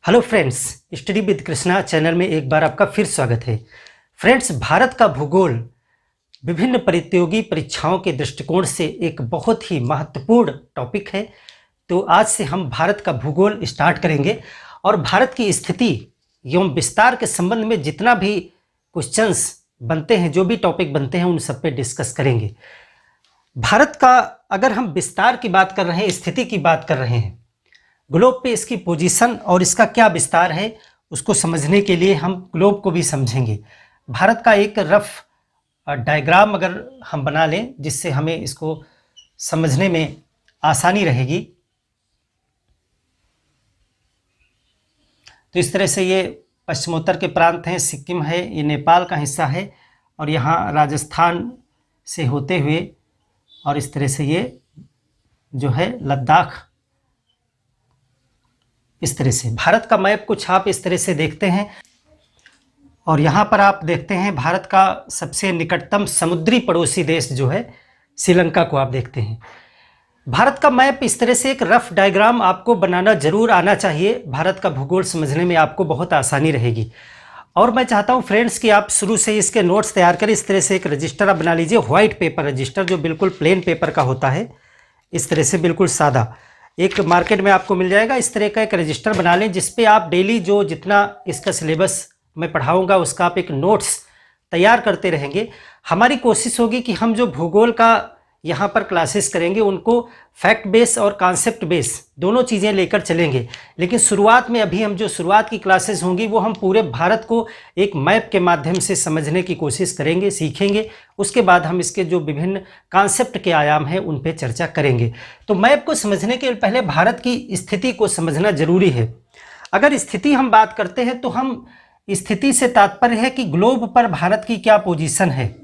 Hello friends, study with Krishna channel में एक बार आपका फिर स्वागत है। फ्रेंड्स, भारत का भूगोल विभिन्न प्रतियोगी परीक्षाओं के दृष्टिकोण से एक बहुत ही महत्वपूर्ण टॉपिक है। तो आज से हम भारत का भूगोल स्टार्ट करेंगे और भारत की स्थिति एवं विस्तार के संबंध में जितना भी क्वेश्चंस बनते हैं, जो भी टॉपिक बनते हैं, उन सब पे डिस्कस करेंगे। भारत का अगर हम विस्तार की बात कर रहे हैं, स्थिति की बात कर रहे हैं, ग्लोब पे इसकी पोजीशन और इसका क्या विस्तार है, उसको समझने के लिए हम ग्लोब को भी समझेंगे। भारत का एक रफ डायग्राम अगर हम बना लें जिससे हमें इसको समझने में आसानी रहेगी, तो इस तरह से ये पश्चिमोत्तर के प्रांत हैं, सिक्किम है, ये नेपाल का हिस्सा है और यहाँ राजस्थान से होते हुए और इस तरह से ये जो है लद्दाख, इस तरह से भारत का मैप कुछ आप इस तरह से देखते हैं। और यहाँ पर आप देखते हैं भारत का सबसे निकटतम समुद्री पड़ोसी देश जो है श्रीलंका को आप देखते हैं। भारत का मैप इस तरह से एक रफ डायग्राम आपको बनाना जरूर आना चाहिए, भारत का भूगोल समझने में आपको बहुत आसानी रहेगी। और मैं चाहता हूँ फ्रेंड्स कि आप शुरू से इसके नोट्स तैयार करें। इस तरह से एक रजिस्टर आप बना लीजिए, व्हाइट पेपर रजिस्टर जो बिल्कुल प्लेन पेपर का होता है, इस तरह से बिल्कुल सादा, एक मार्केट में आपको मिल जाएगा। इस तरह का एक रजिस्टर बना लें जिस पे आप डेली जो जितना इसका सिलेबस मैं पढ़ाऊंगा उसका आप एक नोट्स तैयार करते रहेंगे। हमारी कोशिश होगी कि हम जो भूगोल का यहाँ पर क्लासेस करेंगे उनको फैक्ट बेस और कॉन्सेप्ट बेस दोनों चीज़ें लेकर चलेंगे। लेकिन शुरुआत में अभी हम जो शुरुआत की क्लासेस होंगी वो हम पूरे भारत को एक मैप के माध्यम से समझने की कोशिश करेंगे, सीखेंगे। उसके बाद हम इसके जो विभिन्न कॉन्सेप्ट के आयाम हैं उन पे चर्चा करेंगे। तो मैप को समझने के पहले भारत की स्थिति को समझना जरूरी है। अगर स्थिति हम बात करते हैं तो हम स्थिति से तात्पर्य है कि ग्लोब पर भारत की क्या पोजीशन है।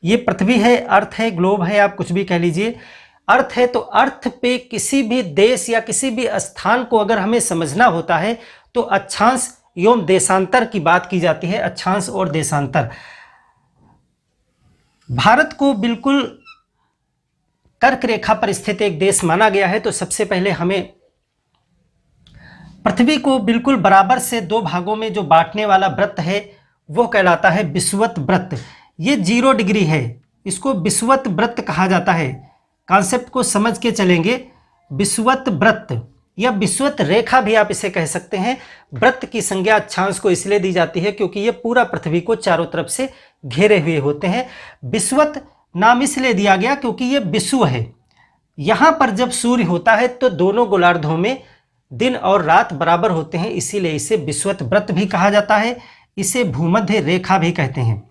ये पृथ्वी है, अर्थ है, ग्लोब है, आप कुछ भी कह लीजिए। अर्थ है तो अर्थ पे किसी भी देश या किसी भी स्थान को अगर हमें समझना होता है तो अक्षांश एवं देशांतर की बात की जाती है। अक्षांश और देशांतर, भारत को बिल्कुल कर्क रेखा पर स्थित एक देश माना गया है। तो सबसे पहले हमें पृथ्वी को बिल्कुल बराबर से दो भागों में जो बांटने वाला वृत्त है वो कहलाता है विषुवत वृत्त। ये 0 डिग्री है, इसको विषुवत वृत्त कहा जाता है। कॉन्सेप्ट को समझ के चलेंगे। विषुवत वृत्त या विषुवत रेखा भी आप इसे कह सकते हैं। वृत्त की संज्ञा अक्षांश को इसलिए दी जाती है क्योंकि ये पूरा पृथ्वी को चारों तरफ से घेरे हुए होते हैं। विषुवत नाम इसलिए दिया गया क्योंकि ये विषुव है। यहाँ पर जब सूर्य होता है तो दोनों गोलार्धों में दिन और रात बराबर होते हैं, इसीलिए इसे विषुवत वृत्त भी कहा जाता है। इसे भूमध्य रेखा भी कहते हैं।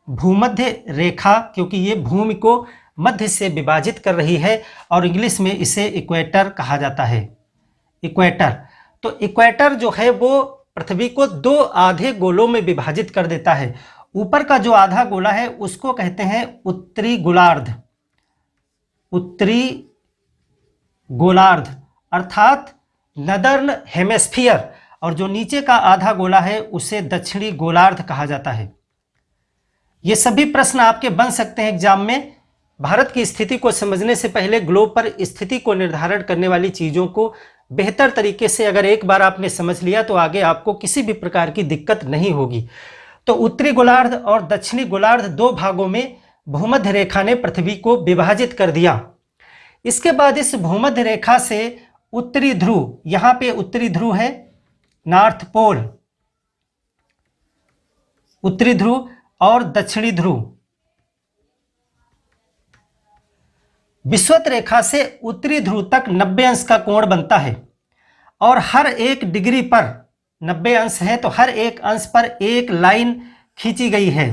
भूमध्य रेखा क्योंकि ये भूमि को मध्य से विभाजित कर रही है और इंग्लिश में इसे इक्वेटर कहा जाता है। इक्वेटर, तो इक्वेटर जो है वो पृथ्वी को 2 आधे गोलों में विभाजित कर देता है। ऊपर का जो आधा गोला है उसको कहते हैं उत्तरी गोलार्ध। उत्तरी गोलार्ध अर्थात नदर्न हेमिस्फीयर, और जो नीचे का आधा गोला है उसे दक्षिणी गोलार्ध कहा जाता है। ये सभी प्रश्न आपके बन सकते हैं एग्जाम में। भारत की स्थिति को समझने से पहले ग्लोब पर स्थिति को निर्धारण करने वाली चीज़ों को बेहतर तरीके से अगर एक बार आपने समझ लिया तो आगे आपको किसी भी प्रकार की दिक्कत नहीं होगी। तो उत्तरी गोलार्ध और दक्षिणी गोलार्ध 2 भागों में भूमध्य रेखा ने पृथ्वी को विभाजित कर दिया। इसके बाद इस भूमध्य रेखा से उत्तरी ध्रुव, यहाँ पे उत्तरी ध्रुव है, नॉर्थ पोल, उत्तरी ध्रुव और दक्षिणी ध्रुव, विषुवत रेखा से उत्तरी ध्रुव तक 90 अंश का कोण बनता है और हर एक डिग्री पर 90 अंश है तो हर एक अंश पर एक लाइन खींची गई है,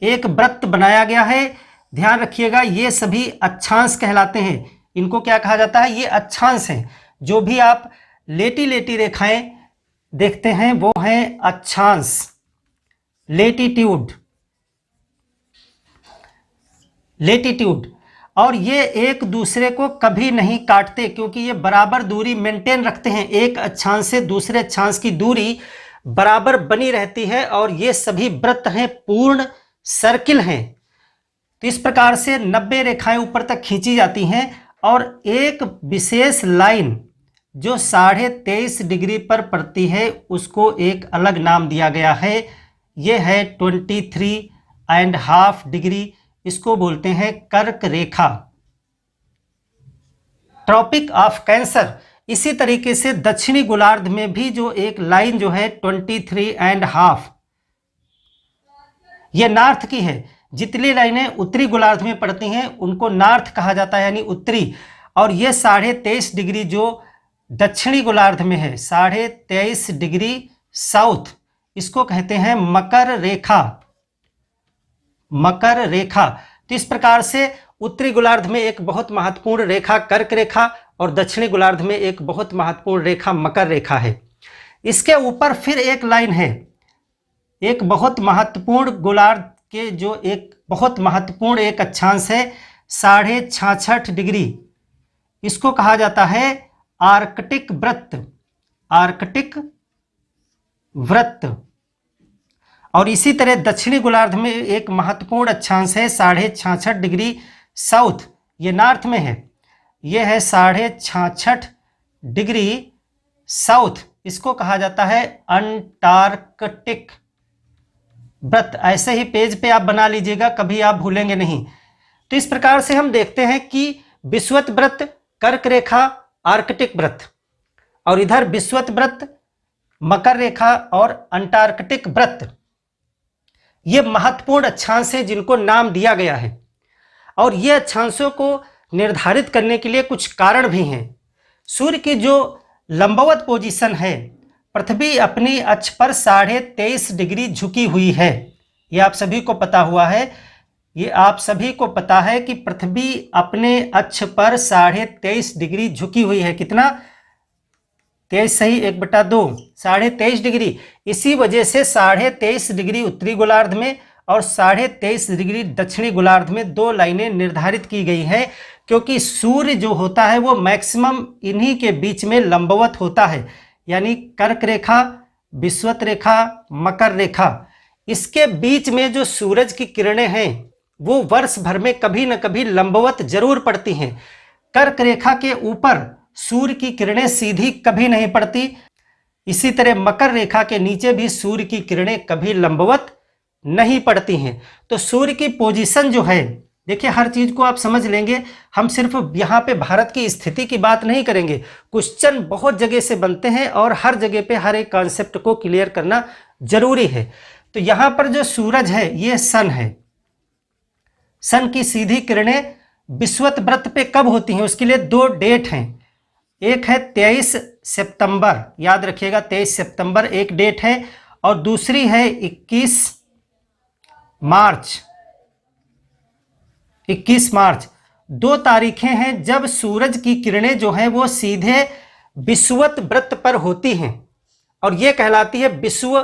एक वृत्त बनाया गया है। ध्यान रखिएगा ये सभी अक्षांश कहलाते हैं। इनको क्या कहा जाता है? ये अक्षांश हैं। जो भी आप लेटी लेटी रेखाएं देखते हैं वो हैं अक्षांश, लेटीट्यूड, लेटीट्यूड। और ये एक दूसरे को कभी नहीं काटते क्योंकि ये बराबर दूरी मेंटेन रखते हैं। एक अक्षांश से दूसरे अक्षांश की दूरी बराबर बनी रहती है और ये सभी वृत्त हैं, पूर्ण सर्किल हैं। तो इस प्रकार से 90 रेखाएं ऊपर तक खींची जाती हैं और एक विशेष लाइन जो 23.5 डिग्री पर पड़ती है उसको एक अलग नाम दिया गया है। ये है 23.5 डिग्री, इसको बोलते हैं कर्क रेखा, ट्रॉपिक ऑफ कैंसर। इसी तरीके से दक्षिणी गोलार्ध में भी जो एक लाइन जो है 23.5, ये नॉर्थ की है। जितनी लाइनें उत्तरी गोलार्ध में पड़ती हैं उनको नॉर्थ कहा जाता है, यानी उत्तरी। और ये 23.5 डिग्री जो दक्षिणी गोलार्ध में है, 23.5 डिग्री साउथ, इसको कहते हैं मकर रेखा, मकर रेखा। तो इस प्रकार से उत्तरी गोलार्ध में एक बहुत महत्वपूर्ण रेखा कर्क रेखा और दक्षिणी गोलार्ध में एक बहुत महत्वपूर्ण रेखा मकर रेखा है। इसके ऊपर फिर एक लाइन है, एक बहुत महत्वपूर्ण गोलार्ध के जो एक बहुत महत्वपूर्ण एक अक्षांश है 66.5 डिग्री, इसको कहा जाता है आर्कटिक वृत्त, आर्कटिक वृत्त। और इसी तरह दक्षिणी गोलार्ध में एक महत्वपूर्ण अक्षांश है 66.5 डिग्री साउथ, ये नॉर्थ में है, ये है 66.5 डिग्री साउथ, इसको कहा जाता है अंटार्कटिक वृत्त। ऐसे ही पेज पे आप बना लीजिएगा, कभी आप भूलेंगे नहीं। तो इस प्रकार से हम देखते हैं कि विषुवत वृत्त, कर्क रेखा, आर्कटिक वृत्त, और इधर विषुवत वृत्त, मकर रेखा और अंटार्कटिक वृत्त, ये महत्वपूर्ण अक्षांश हैं जिनको नाम दिया गया है। और ये अक्षांशों को निर्धारित करने के लिए कुछ कारण भी हैं। सूर्य की जो लंबवत पोजीशन है, पृथ्वी अपनी अक्ष पर 23.5 डिग्री झुकी हुई है, ये आप सभी को पता हुआ है। ये आप सभी को पता है कि पृथ्वी अपने अक्ष पर 23.5 डिग्री झुकी हुई है। कितना? 23 सही 1/2, 23.5 डिग्री। इसी वजह से 23.5 डिग्री उत्तरी गोलार्ध में और 23.5 डिग्री दक्षिणी गोलार्ध में दो लाइनें निर्धारित की गई है, क्योंकि सूर्य जो होता है वो मैक्सिमम इन्हीं के बीच में लंबवत होता है, यानी कर्क रेखा, विषुवत रेखा, मकर रेखा, इसके बीच में जो सूरज की किरणें हैं वो वर्ष भर में कभी न कभी लंबवत जरूर पड़ती हैं। कर्क रेखा के ऊपर सूर्य की किरणें सीधी कभी नहीं पड़ती, इसी तरह मकर रेखा के नीचे भी सूर्य की किरणें कभी लंबवत नहीं पड़ती हैं। तो सूर्य की पोजीशन जो है, देखिए हर चीज को आप समझ लेंगे, हम सिर्फ यहाँ पे भारत की स्थिति की बात नहीं करेंगे। क्वेश्चन बहुत जगह से बनते हैं और हर जगह पे हर एक कॉन्सेप्ट को क्लियर करना जरूरी है। तो यहाँ पर जो सूरज है ये सन है, सन की सीधी किरणें विषुवत वृत्त पे कब होती हैं उसके लिए दो डेट हैं। एक है 23 सितंबर, याद रखिएगा 23 सितंबर एक डेट है, और दूसरी है 21 मार्च। 21 मार्च दो तारीखें हैं जब सूरज की किरणें जो हैं वो सीधे विषुवत वृत्त पर होती हैं, और ये कहलाती है विषुव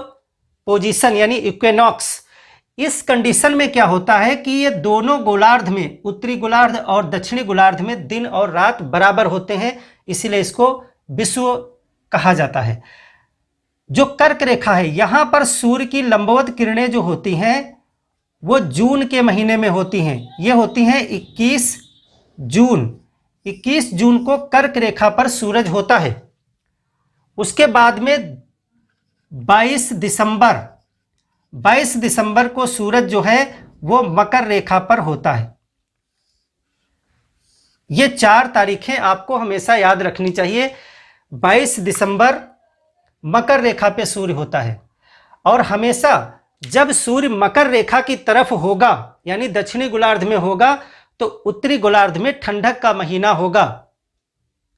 पोजीशन यानी इक्विनॉक्स। इस कंडीशन में क्या होता है कि ये दोनों गोलार्ध में, उत्तरी गोलार्ध और दक्षिणी गोलार्ध में दिन और रात बराबर होते हैं, इसीलिए इसको विषुव कहा जाता है। जो कर्क रेखा है, यहां पर सूर्य की लंबवत किरणें जो होती हैं वो जून के महीने में होती हैं, ये होती हैं 21 जून। 21 जून को कर्क रेखा पर सूरज होता है। उसके बाद में 22 दिसंबर को सूरज जो है वो मकर रेखा पर होता है। ये 4 तारीखें आपको हमेशा याद रखनी चाहिए। 22 दिसंबर मकर रेखा पे सूर्य होता है, और हमेशा जब सूर्य मकर रेखा की तरफ होगा यानी दक्षिणी गोलार्ध में होगा तो उत्तरी गोलार्ध में ठंडक का महीना होगा,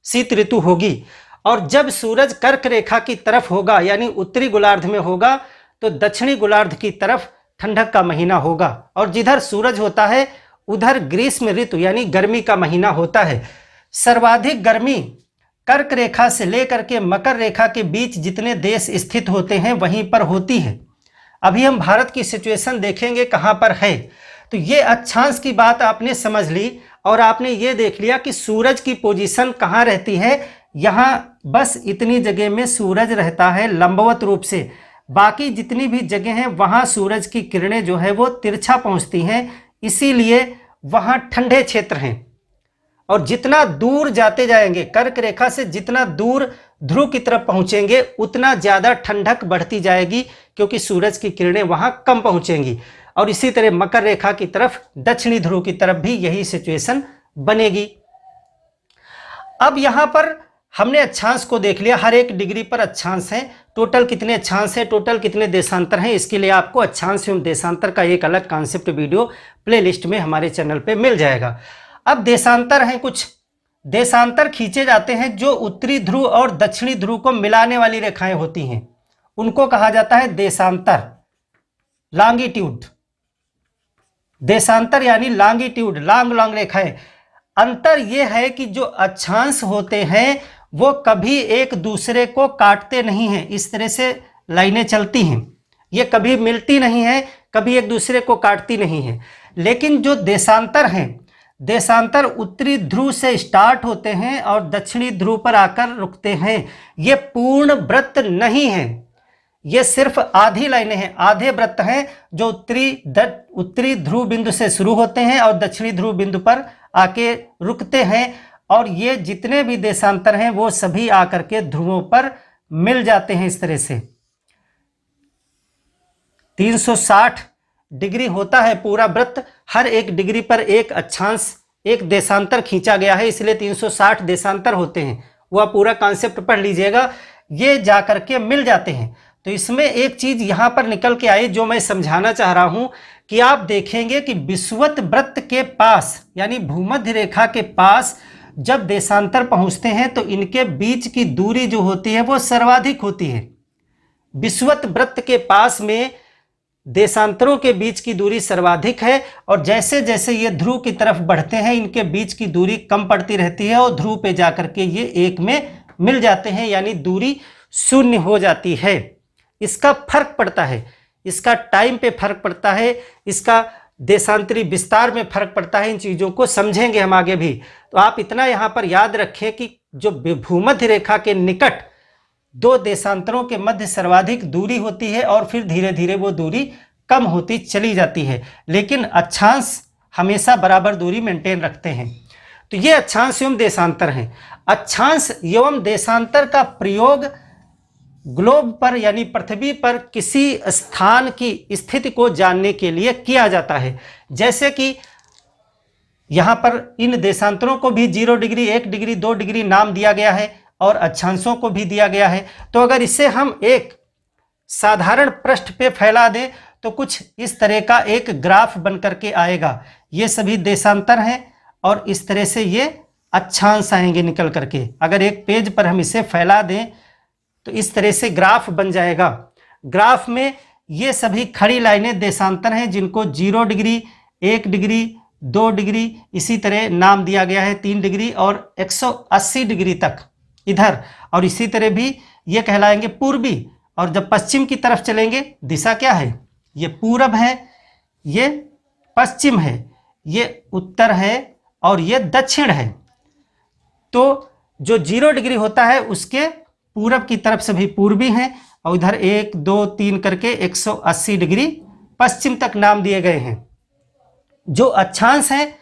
शीत ऋतु होगी। और जब सूरज कर्क रेखा की तरफ होगा यानी उत्तरी गोलार्ध में होगा तो दक्षिणी गोलार्ध की तरफ ठंडक का महीना होगा। और जिधर सूरज होता है उधर ग्रीष्म ऋतु यानी गर्मी का महीना होता है। सर्वाधिक गर्मी कर्क रेखा से लेकर के मकर रेखा के बीच जितने देश स्थित होते हैं वहीं पर होती है। अभी हम भारत की सिचुएशन देखेंगे कहाँ पर है। तो ये अक्षांश की बात आपने समझ ली, और आपने ये देख लिया कि सूरज की पोजीशन कहाँ रहती है। यहाँ बस इतनी जगह में सूरज रहता है लंबवत रूप से, बाकी जितनी भी जगह हैं वहाँ सूरज की किरणें जो है वो तिरछा पहुँचती हैं, इसीलिए वहाँ ठंडे क्षेत्र हैं। और जितना दूर जाते जाएंगे कर्क रेखा से, जितना दूर ध्रुव की तरफ पहुंचेंगे उतना ज़्यादा ठंडक बढ़ती जाएगी, क्योंकि सूरज की किरणें वहां कम पहुंचेंगी। और इसी तरह मकर रेखा की तरफ, दक्षिणी ध्रुव की तरफ भी यही सिचुएशन बनेगी। अब यहां पर हमने अक्षांश को देख लिया, हर एक डिग्री पर अक्षांश है। टोटल कितने अक्षांश है, टोटल कितने देशांतर हैं, इसके लिए आपको अक्षांश एवं देशांतर का एक अलग कॉन्सेप्ट वीडियो प्लेलिस्ट में हमारे चैनल पे मिल जाएगा। अब देशांतर हैं, कुछ देशांतर खींचे जाते हैं जो उत्तरी ध्रुव और दक्षिणी ध्रुव को मिलाने वाली रेखाएं होती हैं, उनको कहा जाता है देशांतर, लॉन्गिट्यूड। देशांतर यानी लॉन्गिट्यूड, लॉन्ग रेखाएं। अंतर यह है कि जो अक्षांश होते हैं वो कभी एक दूसरे को काटते नहीं हैं, इस तरह से लाइनें चलती हैं, ये कभी मिलती नहीं है, कभी एक दूसरे को काटती नहीं है। लेकिन जो देशांतर हैं, देशांतर उत्तरी ध्रुव से स्टार्ट होते हैं और दक्षिणी ध्रुव पर आकर रुकते हैं। ये पूर्ण वृत्त नहीं है, ये सिर्फ आधी लाइनें हैं, आधे वृत्त हैं जो उत्तरी ध्रुव बिंदु से शुरू होते हैं और दक्षिणी ध्रुव बिंदु पर आके रुकते हैं। और ये जितने भी देशांतर हैं वो सभी आकर के ध्रुवों पर मिल जाते हैं। इस तरह से 360 डिग्री होता है पूरा वृत्त, हर एक डिग्री पर एक अक्षांश, एक देशांतर खींचा गया है, इसलिए 360 देशांतर होते हैं। वह पूरा कॉन्सेप्ट पढ़ लीजिएगा, ये जाकर के मिल जाते हैं। तो इसमें एक चीज यहां पर निकल के आई जो मैं समझाना चाह रहा हूं कि आप देखेंगे कि विषुवत वृत्त के पास यानी भूमध्य रेखा के पास जब देशांतर पहुंचते हैं तो इनके बीच की दूरी जो होती है वो सर्वाधिक होती है। विषुवत वृत्त के पास में देशांतरों के बीच की दूरी सर्वाधिक है, और जैसे जैसे ये ध्रुव की तरफ बढ़ते हैं इनके बीच की दूरी कम पड़ती रहती है और ध्रुव पे जाकर के ये एक में मिल जाते हैं, यानी दूरी शून्य हो जाती है। इसका फर्क पड़ता है, इसका टाइम पे फर्क पड़ता है, इसका देशांतरी विस्तार में फर्क पड़ता है। इन चीज़ों को समझेंगे हम आगे भी। तो आप इतना यहाँ पर याद रखें कि जो भूमध्य रेखा के निकट दो देशांतरों के मध्य सर्वाधिक दूरी होती है और फिर धीरे धीरे वो दूरी कम होती चली जाती है, लेकिन अक्षांश हमेशा बराबर दूरी मेंटेन रखते हैं। तो ये अक्षांश एवं देशांतर हैं। अक्षांश एवं देशांतर का प्रयोग ग्लोब पर यानी पृथ्वी पर किसी स्थान की स्थिति को जानने के लिए किया जाता है। जैसे कि यहाँ पर इन देशांतरों को भी 0 डिग्री, 1 डिग्री, 2 डिग्री नाम दिया गया है और अक्षांशों को भी दिया गया है। तो अगर इसे हम एक साधारण पृष्ठ पे फैला दें तो कुछ इस तरह का एक ग्राफ बन करके आएगा। ये सभी देशांतर हैं और इस तरह से ये अक्षांश आएंगे निकल करके। अगर एक पेज पर हम इसे फैला दें तो इस तरह से ग्राफ बन जाएगा। ग्राफ में ये सभी खड़ी लाइनें देशांतर हैं जिनको 0 डिग्री, 1 डिग्री, 2 डिग्री, इसी तरह नाम दिया गया है 3 डिग्री और 180 डिग्री तक इधर, और इसी तरह भी ये कहलाएंगे पूर्वी। और जब पश्चिम की तरफ चलेंगे, दिशा क्या है, ये पूरब है, ये पश्चिम है, ये उत्तर है और ये दक्षिण है। तो जो 0 डिग्री होता है उसके पूरब की तरफ से भी पूर्वी हैं और इधर 1, 2, 3 करके 180 डिग्री पश्चिम तक नाम दिए गए हैं। जो अक्षांश हैं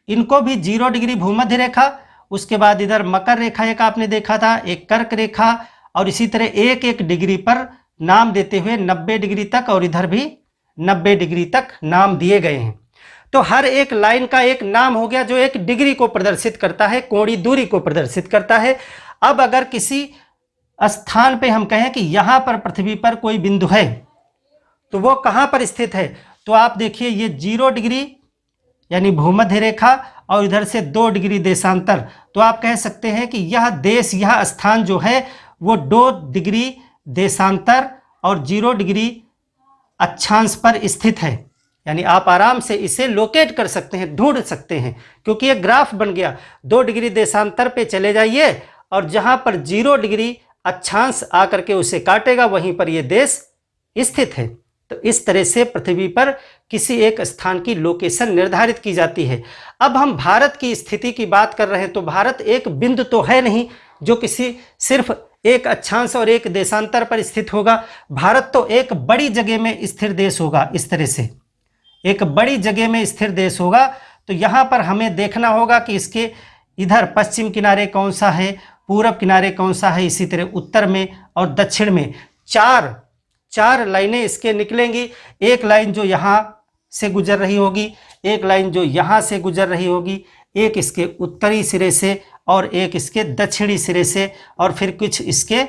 इनको भी 0 डिग्री भूमध्य रेखा, उसके बाद इधर मकर रेखा एक आपने देखा था, एक कर्क रेखा, और इसी तरह 1-1 डिग्री पर नाम देते हुए 90 डिग्री तक, और इधर भी 90 डिग्री तक नाम दिए गए हैं। तो हर एक लाइन का एक नाम हो गया जो एक डिग्री को प्रदर्शित करता है, कोणीय दूरी को प्रदर्शित करता है। अब अगर किसी स्थान पे हम कहें कि यहाँ पर पृथ्वी पर कोई बिंदु है तो वो कहाँ पर स्थित है, तो आप देखिए ये 0 डिग्री यानी भूमध्य रेखा और इधर से 2 डिग्री देशांतर। तो आप कह सकते हैं कि यह देश, यह स्थान जो है वो 2 डिग्री देशांतर और 0 डिग्री अक्षांश पर स्थित है। यानी आप आराम से इसे लोकेट कर सकते हैं, ढूंढ सकते हैं, क्योंकि ये ग्राफ बन गया। 2 डिग्री देशांतर पे चले जाइए और जहाँ पर 0 डिग्री अक्षांश आकर के उसे काटेगा वहीं पर यह देश स्थित है। तो इस तरह से पृथ्वी पर किसी एक स्थान की लोकेशन निर्धारित की जाती है। अब हम भारत की स्थिति की बात कर रहे हैं तो भारत एक बिंदु तो है नहीं जो किसी सिर्फ एक अक्षांश और एक देशांतर पर स्थित होगा। भारत तो एक बड़ी जगह में स्थिर देश होगा। इस तरह से एक बड़ी जगह में स्थिर देश होगा। तो यहाँ पर हमें देखना होगा कि इसके इधर पश्चिम किनारे कौन सा है, पूरब किनारे कौन सा है, इसी तरह उत्तर में और दक्षिण में चार लाइनें इसके निकलेंगी। एक लाइन जो यहाँ से गुजर रही होगी, एक लाइन जो यहाँ से गुजर रही होगी, एक इसके उत्तरी सिरे से और एक इसके दक्षिणी सिरे से, और फिर कुछ इसके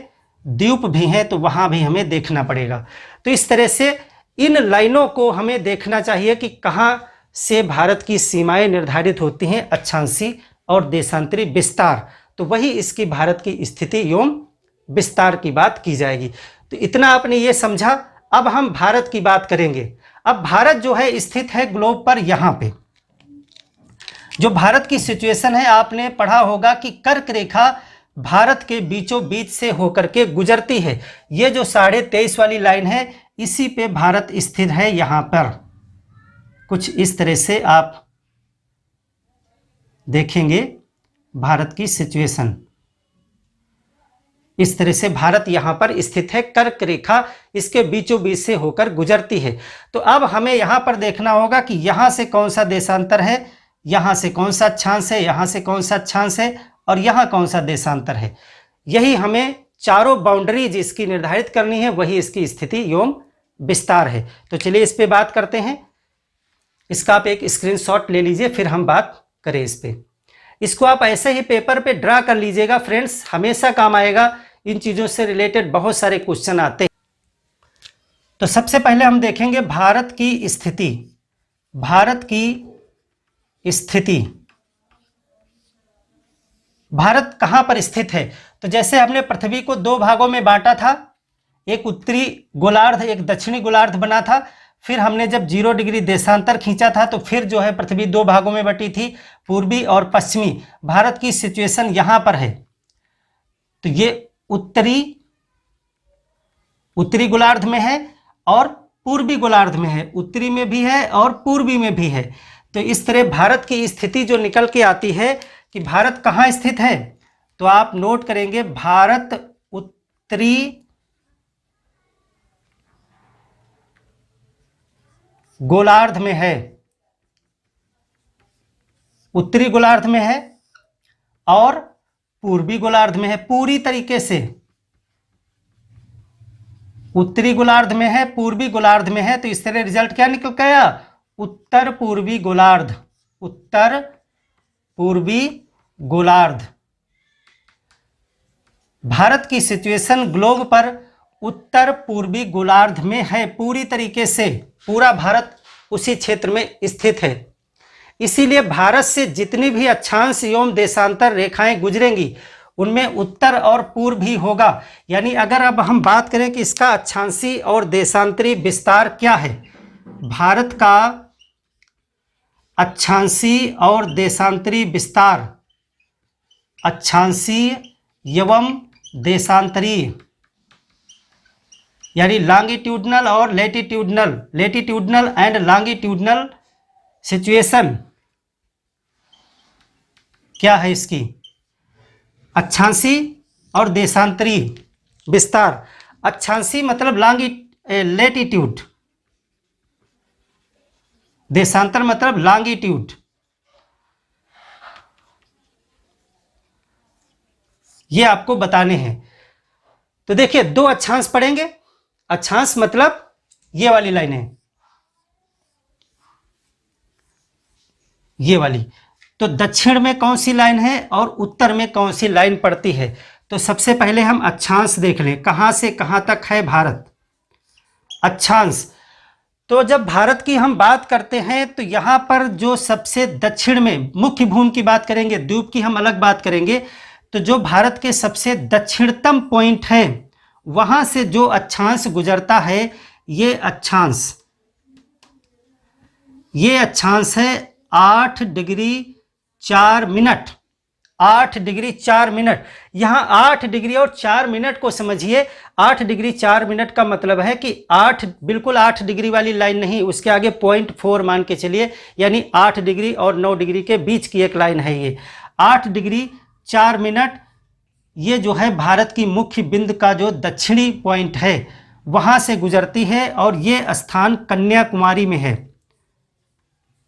द्वीप भी हैं तो वहाँ भी हमें देखना पड़ेगा। तो इस तरह से इन लाइनों को हमें देखना चाहिए कि कहाँ से भारत की सीमाएं निर्धारित होती हैं, अक्षांशी और देशांतरी विस्तार। तो वही इसकी भारत की स्थिति एवं विस्तार की बात की जाएगी। तो इतना आपने ये समझा। अब हम भारत की बात करेंगे। अब भारत जो है स्थित है ग्लोब पर यहाँ पे। जो भारत की सिचुएशन है, आपने पढ़ा होगा कि कर्क रेखा भारत के बीचों बीच से होकर के गुजरती है। ये जो 23.5 वाली लाइन है, इसी पे भारत स्थित है। यहाँ पर कुछ इस तरह से आप देखेंगे भारत की सिचुएशन। इस तरह से भारत यहाँ पर स्थित है, कर्क रेखा इसके बीचों बीच से होकर गुजरती है। तो अब हमें यहाँ पर देखना होगा कि यहाँ से कौन सा देशांतर है, यहाँ से कौन सा अक्षांश है, यहाँ से कौन सा अक्षांश है और यहाँ कौन सा देशांतर है। यही हमें चारों बाउंड्रीज इसकी निर्धारित करनी है, वही इसकी स्थिति एवं विस्तार है। तो चलिए इस पे बात करते हैं। इसका आप एक स्क्रीनशॉट ले लीजिए, फिर हम बात करें इस पे। इसको आप ऐसे ही पेपर पे ड्रा कर लीजिएगा फ्रेंड्स, हमेशा काम आएगा। इन चीज़ों से रिलेटेड बहुत सारे क्वेश्चन आते हैं। तो सबसे पहले हम देखेंगे भारत की स्थिति। भारत की स्थिति, भारत कहाँ पर स्थित है? तो जैसे हमने पृथ्वी को दो भागों में बांटा था, एक उत्तरी गोलार्ध एक दक्षिणी गोलार्ध बना था। फिर हमने जब 0 डिग्री देशांतर खींचा था तो फिर जो है पृथ्वी दो भागों में बटी थी, पूर्वी और पश्चिमी। भारत की सिचुएशन यहाँ पर है। तो ये उत्तरी गोलार्ध में है और पूर्वी गोलार्ध में है, उत्तरी में भी है और पूर्वी में भी है। तो इस तरह भारत की स्थिति जो निकल के आती है कि भारत कहाँ स्थित है, तो आप नोट करेंगे भारत उत्तरी गोलार्ध में है, उत्तरी गोलार्ध में है और पूर्वी गोलार्ध में है। पूरी तरीके से उत्तरी गोलार्ध में है, पूर्वी गोलार्ध में है। तो इस तरह रिजल्ट क्या निकल गया? उत्तर पूर्वी गोलार्ध, उत्तर पूर्वी गोलार्ध। भारत की सिचुएशन ग्लोब पर उत्तर पूर्वी गोलार्ध में है। पूरी तरीके से पूरा भारत उसी क्षेत्र में स्थित है। इसीलिए भारत से जितनी भी अक्षांश एवं देशांतर रेखाएं गुजरेंगी उनमें उत्तर और पूर्व भी होगा। यानी अगर अब हम बात करें कि इसका अक्षांशी और देशांतरी विस्तार क्या है, भारत का अक्षांशी और देशांतरी विस्तार, अक्षांशी एवं देशांतरी यानी लॉन्गिट्यूडनल और लेटिट्यूडनल एंड लॉन्गिट्यूडनल सिचुएशन क्या है इसकी? अक्षांशी और देशांतरी विस्तार। अक्षांशी मतलब लेटिट्यूड, देशांतर मतलब लॉन्गिट्यूड। ये आपको बताने हैं। तो देखिए दो अक्षांश पढ़ेंगे। अक्षांश मतलब ये वाली लाइन है, ये वाली। तो दक्षिण में कौन सी लाइन है और उत्तर में कौन सी लाइन पड़ती है? तो सबसे पहले हम अक्षांश देख लें, कहां से कहां तक है भारत। अक्षांश, तो जब भारत की हम बात करते हैं तो यहां पर जो सबसे दक्षिण में, मुख्य भूमि की बात करेंगे, द्वीप की हम अलग बात करेंगे। तो जो भारत के सबसे दक्षिणतम पॉइंट है वहां से जो अक्षांश गुजरता है, ये अक्षांश है 8 डिग्री 4 मिनट। 8 degree 4 minute. यहाँ 8 डिग्री और 4 मिनट को समझिए। 8 डिग्री 4 मिनट का मतलब है कि 8 बिल्कुल 8 डिग्री वाली लाइन नहीं, उसके आगे 0.4 मान के चलिए, यानी 8 डिग्री और 9 डिग्री के बीच की एक लाइन है ये। 8 डिग्री 4 मिनट ये जो है भारत की मुख्य बिंदु का जो दक्षिणी पॉइंट है वहाँ से गुजरती है और ये स्थान कन्याकुमारी में है।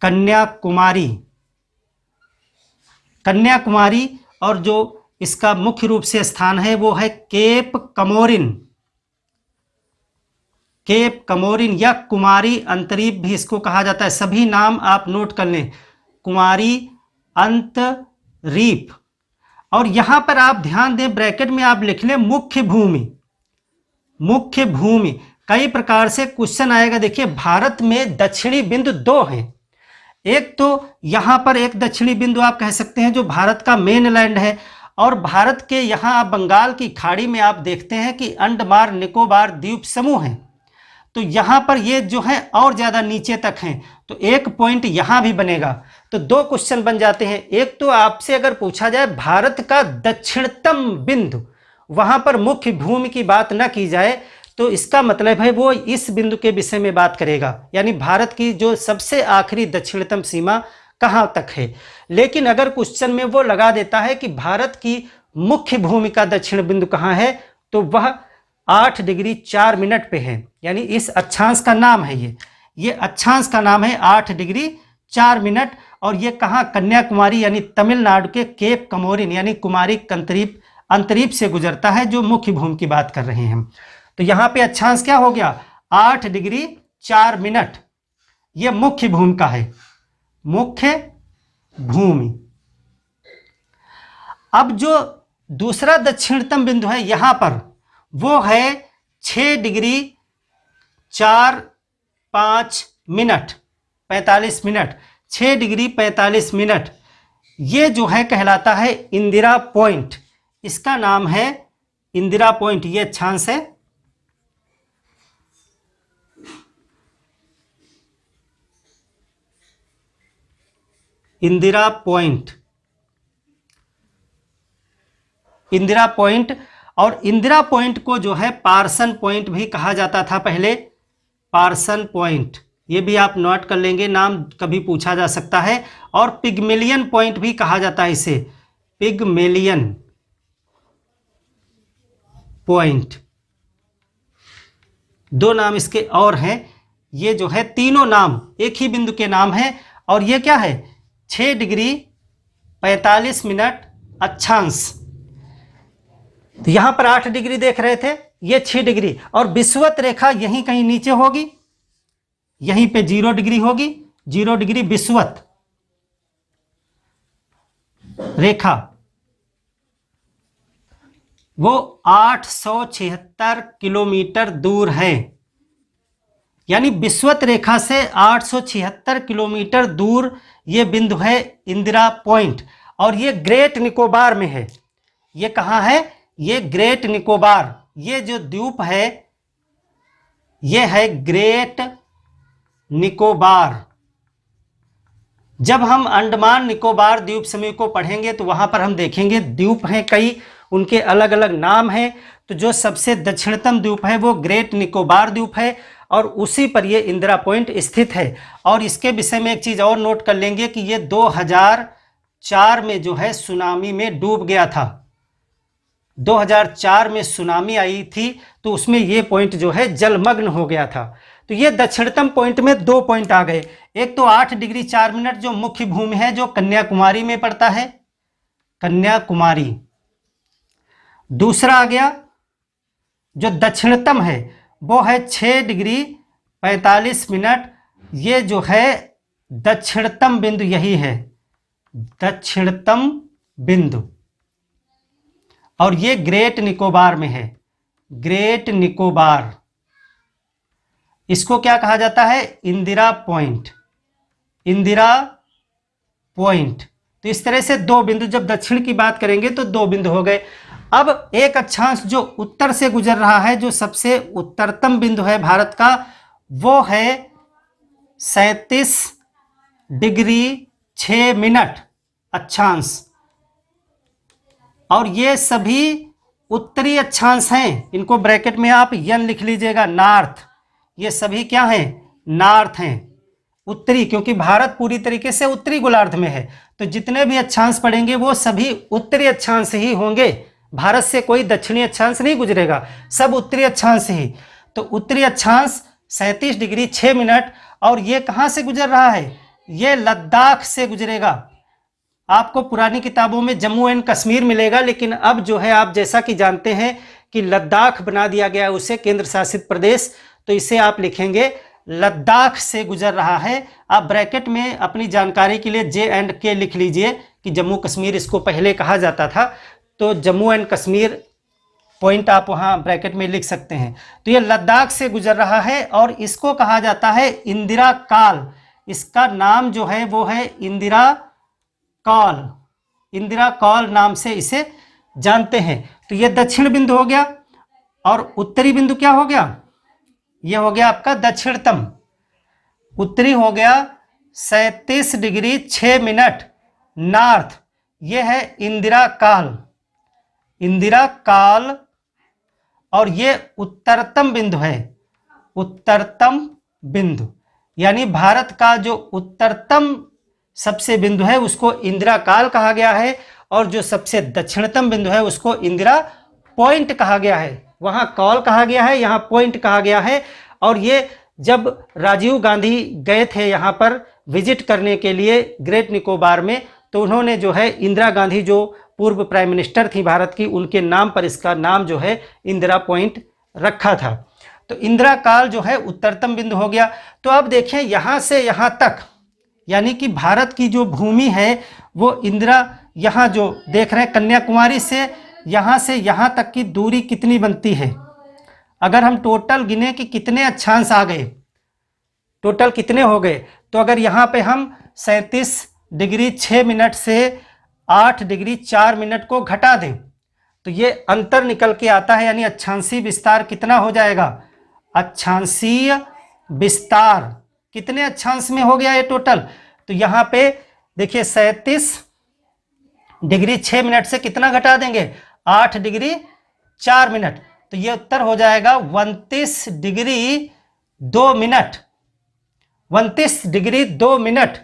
कन्याकुमारी कन्याकुमारी, और जो इसका मुख्य रूप से स्थान है वो है केप कमोरिन। केप कमोरिन या कुमारी अंतरीप भी इसको कहा जाता है। सभी नाम आप नोट कर लें, कुमारी अंतरीप। और यहां पर आप ध्यान दें, ब्रैकेट में आप लिख लें मुख्य भूमि। मुख्य भूमि कई प्रकार से क्वेश्चन आएगा। देखिए, भारत में दक्षिणी बिंदु दो हैं। एक तो यहां पर एक दक्षिणी बिंदु आप कह सकते हैं जो भारत का मेन लैंड है, और भारत के यहां आप बंगाल की खाड़ी में आप देखते हैं कि अंडमान निकोबार द्वीप समूह है। तो यहां पर ये जो है और ज्यादा नीचे तक हैं, तो एक पॉइंट यहां भी बनेगा। तो दो क्वेश्चन बन जाते हैं। एक तो आपसे अगर पूछा जाए भारत का दक्षिणतम बिंदु, वहां पर मुख्य भूमि की बात न की जाए, तो इसका मतलब है वो इस बिंदु के विषय में बात करेगा, यानी भारत की जो सबसे आखिरी दक्षिणतम सीमा कहां तक है। लेकिन अगर क्वेश्चन में वो लगा देता है कि भारत की मुख्य भूमि का दक्षिण बिंदु कहां है, तो वह 8 डिग्री 4 मिनट पे है। यानी इस अक्षांश का नाम है ये अक्षांश का नाम है 8 डिग्री 4 मिनट। और ये कहाँ, कन्याकुमारी यानी तमिलनाडु के केप कमोरिन यानी कुमारी अंतरीप से गुजरता है, जो मुख्य भूमि की बात कर रहे हैं हम। तो यहाँ पे अक्षांश क्या हो गया, 8 डिग्री 4 मिनट। ये मुख्य भूमि का है, मुख्य भूमि। अब जो दूसरा दक्षिणतम बिंदु है यहां पर, वो है 6 degree 4-5 minute 45 minute 6 degree 45 minute. ये जो है कहलाता है इंदिरा पॉइंट। इसका नाम है इंदिरा पॉइंट। ये अक्षांश है, इंदिरा पॉइंट। इंदिरा पॉइंट, और इंदिरा पॉइंट को जो है पार्सन पॉइंट भी कहा जाता था पहले, पार्सन पॉइंट। ये भी आप नोट कर लेंगे, नाम कभी पूछा जा सकता है। और पिग्मेलियन पॉइंट भी कहा जाता है इसे, पिग्मेलियन पॉइंट। दो नाम इसके और हैं। ये जो है तीनों नाम एक ही बिंदु के नाम हैं। और ये क्या है, 6 डिग्री 45 मिनट अक्षांश। तो यहां पर 8 डिग्री देख रहे थे, ये 6 डिग्री, और विषुवत रेखा यहीं कहीं नीचे होगी, यहीं पे 0 डिग्री होगी, 0 डिग्री विषुवत रेखा। वो 876 किलोमीटर दूर है, यानी विषुवत रेखा से 876 किलोमीटर दूर ये बिंदु है इंदिरा पॉइंट। और ये ग्रेट निकोबार में है। ये कहाँ है, ये ग्रेट निकोबार। ये जो द्वीप है ये है ग्रेट निकोबार। जब हम अंडमान निकोबार द्वीप समूह को पढ़ेंगे तो वहां पर हम देखेंगे द्वीप हैं कई, उनके अलग अलग नाम हैं। तो जो सबसे दक्षिणतम द्वीप है वो ग्रेट निकोबार द्वीप है, और उसी पर ये इंदिरा पॉइंट स्थित है। और इसके विषय में एक चीज़ और नोट कर लेंगे कि ये 2004 में जो है सुनामी में डूब गया था। 2004 में सुनामी आई थी, तो उसमें ये पॉइंट जो है जलमग्न हो गया था। तो ये दक्षिणतम पॉइंट में 2 पॉइंट आ गए। एक तो 8 डिग्री 4 मिनट जो मुख्य भूमि है, जो कन्याकुमारी में पड़ता है, कन्याकुमारी। दूसरा आ गया जो दक्षिणतम है वो है 6 डिग्री 45 मिनट। ये जो है दक्षिणतम बिंदु यही है, दक्षिणतम बिंदु। और ये ग्रेट निकोबार में है, ग्रेट निकोबार। इसको क्या कहा जाता है, इंदिरा पॉइंट, इंदिरा पॉइंट। तो इस तरह से 2 बिंदु, जब दक्षिण की बात करेंगे तो 2 बिंदु हो गए। अब एक अक्षांश जो उत्तर से गुजर रहा है, जो सबसे उत्तरतम बिंदु है भारत का, वो है 37 डिग्री 6 मिनट अक्षांश। और ये सभी उत्तरी अक्षांश हैं, इनको ब्रैकेट में आप यन लिख लीजिएगा, नॉर्थ। ये सभी क्या हैं, नॉर्थ हैं, उत्तरी, क्योंकि भारत पूरी तरीके से उत्तरी गोलार्ध में है। तो जितने भी अक्षांश पढ़ेंगे वो सभी उत्तरी अक्षांश ही होंगे। भारत से कोई दक्षिणी अक्षांश नहीं गुजरेगा, सब उत्तरी अक्षांश ही। तो उत्तरी अक्षांश 37 डिग्री 6 मिनट। और ये कहाँ से गुजर रहा है, ये लद्दाख से गुजरेगा। आपको पुरानी किताबों में जम्मू एंड कश्मीर मिलेगा, लेकिन अब जो है आप जैसा कि जानते हैं कि लद्दाख बना दिया गया है उसे केंद्र शासित प्रदेश, तो इसे आप लिखेंगे लद्दाख से गुजर रहा है। आप ब्रैकेट में अपनी जानकारी के लिए J&K लिख लीजिए कि जम्मू कश्मीर इसको पहले कहा जाता था, तो जम्मू एंड कश्मीर पॉइंट आप वहाँ ब्रैकेट में लिख सकते हैं। तो ये लद्दाख से गुजर रहा है और इसको कहा जाता है इंदिरा काल। इसका नाम जो है वो है इंदिरा काल, इंदिरा काल नाम से इसे जानते हैं। तो ये दक्षिण बिंदु हो गया और उत्तरी बिंदु क्या हो गया, ये हो गया आपका दक्षिणतम। उत्तरी हो गया 37 डिग्री 6 मिनट नॉर्थ, ये है इंदिरा काल, इंदिरा काल। और ये उत्तरतम बिंदु है, उत्तरतम बिंदु, यानी भारत का जो उत्तरतम सबसे बिंदु है उसको इंदिरा काल कहा गया है, और जो सबसे दक्षिणतम बिंदु है उसको इंदिरा पॉइंट कहा गया है। वहाँ कॉल कहा गया है, यहाँ पॉइंट कहा गया है। और ये जब राजीव गांधी गए थे यहाँ पर विजिट करने के लिए ग्रेट निकोबार में, तो उन्होंने जो है इंदिरा गांधी जो पूर्व प्राइम मिनिस्टर थी भारत की, उनके नाम पर इसका नाम जो है इंदिरा पॉइंट रखा था। तो इंदिरा काल जो है उत्तरतम बिंदु हो गया। तो अब देखें यहाँ से यहाँ तक, यानी कि भारत की जो भूमि है वो इंदिरा, यहाँ जो देख रहे हैं कन्याकुमारी से यहाँ तक की दूरी कितनी बनती है। अगर हम टोटल गिने कि कितने अक्षांश आ गए, टोटल कितने हो गए, तो अगर यहाँ पे हम 37 डिग्री 6 मिनट से 8 डिग्री 4 मिनट को घटा दें तो ये अंतर निकल के आता है, यानी अक्षांशीय विस्तार कितना हो जाएगा। अक्षांशीय विस्तार कितने अक्षांश में हो गया ये टोटल, तो यहाँ पे देखिए 37 डिग्री 6 मिनट से कितना घटा देंगे, 8 डिग्री 4 मिनट, तो ये उत्तर हो जाएगा 29 डिग्री 2 मिनट, 29 डिग्री 2 मिनट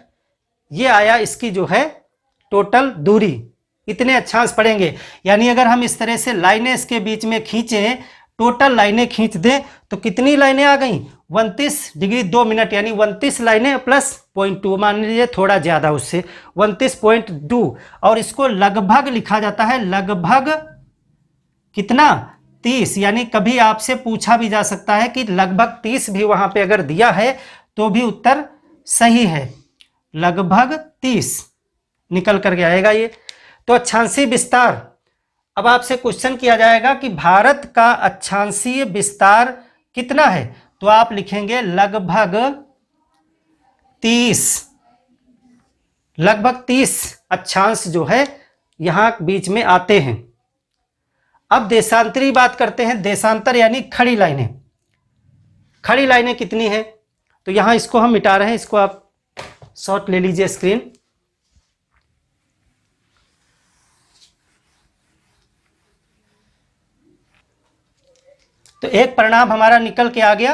ये आया इसकी जो है टोटल दूरी। इतने अक्षांश पड़ेंगे, यानी अगर हम इस तरह से लाइनें इसके बीच में खींचें, टोटल लाइनें खींच दें तो कितनी लाइनें आ गई, 29 डिग्री 2 मिनट, यानी 29 लाइनें प्लस 0.2 मान लीजिए, थोड़ा ज़्यादा उससे 29.2। और इसको लगभग लिखा जाता है, लगभग कितना 30, यानी कभी आपसे पूछा भी जा सकता है कि लगभग 30 भी वहाँ पे अगर दिया है तो भी उत्तर सही है, लगभग 30 निकल करके आएगा ये। तो अक्षांशीय विस्तार, अब आपसे क्वेश्चन किया जाएगा कि भारत का अक्षांशीय विस्तार कितना है, तो आप लिखेंगे लगभग 30, लगभग 30 अक्षांश जो है यहाँ बीच में आते हैं। अब देशांतरी बात करते हैं, देशांतर यानी खड़ी लाइनें, खड़ी लाइनें कितनी है, तो यहाँ इसको हम मिटा रहे हैं, इसको आप शॉट ले लीजिए स्क्रीन। तो एक परिणाम हमारा निकल के आ गया,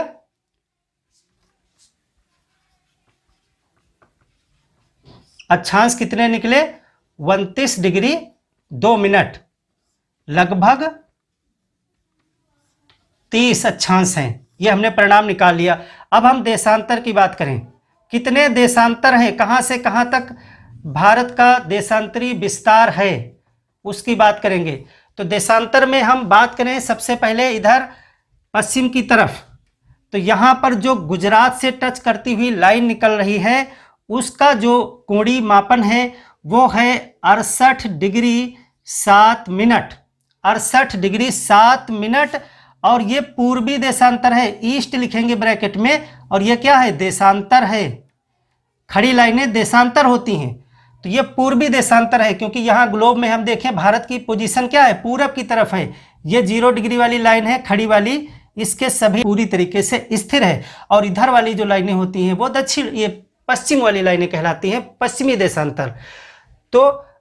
अक्षांश कितने निकले, 29 डिग्री 2 मिनट, लगभग 30 अक्षांश हैं, ये हमने परिणाम निकाल लिया। अब हम देशांतर की बात करें, कितने देशांतर हैं, कहां से कहां तक भारत का देशांतरी विस्तार है उसकी बात करेंगे। तो देशांतर में हम बात करें सबसे पहले इधर पश्चिम की तरफ, तो यहाँ पर जो गुजरात से टच करती हुई लाइन निकल रही है उसका जो कोणीय मापन है वो है 68 डिग्री 7 मिनट, 68 डिग्री 7 मिनट। और ये पूर्वी देशांतर है, ईस्ट लिखेंगे ब्रैकेट में, और ये क्या है, देशांतर है। खड़ी लाइनें देशांतर होती हैं, तो ये पूर्वी देशांतर है, क्योंकि यहाँ ग्लोब में हम देखें भारत की पोजीशन क्या है, पूरब की तरफ है। ये 0 डिग्री वाली लाइन है खड़ी वाली, इसके सभी पूरी तरीके से स्थिर है, और इधर वाली जो लाइनें होती हैं वो दक्षिण, ये पश्चिम वाली लाइनें कहलाती हैं पश्चिमी देशांतर। तो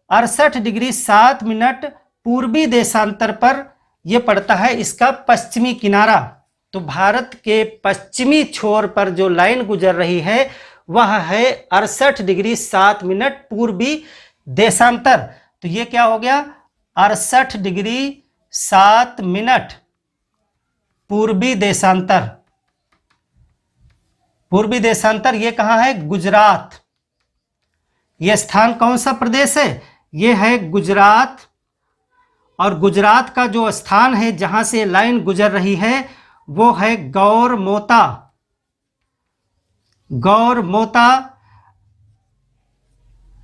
68 डिग्री 7 मिनट पूर्वी देशांतर पर यह पड़ता है इसका पश्चिमी किनारा। तो भारत के पश्चिमी छोर पर जो लाइन गुजर रही है वह है 68 डिग्री 7 मिनट पूर्वी देशांतर। तो ये क्या हो गया, 68 डिग्री 7 मिनट पूर्वी देशांतर। पूर्वी देशांतर ये कहाँ है, गुजरात, ये स्थान कौन सा प्रदेश है? ये है गुजरात। और गुजरात का जो स्थान है जहां से लाइन गुजर रही है वो है गौरमोता। गौरमोता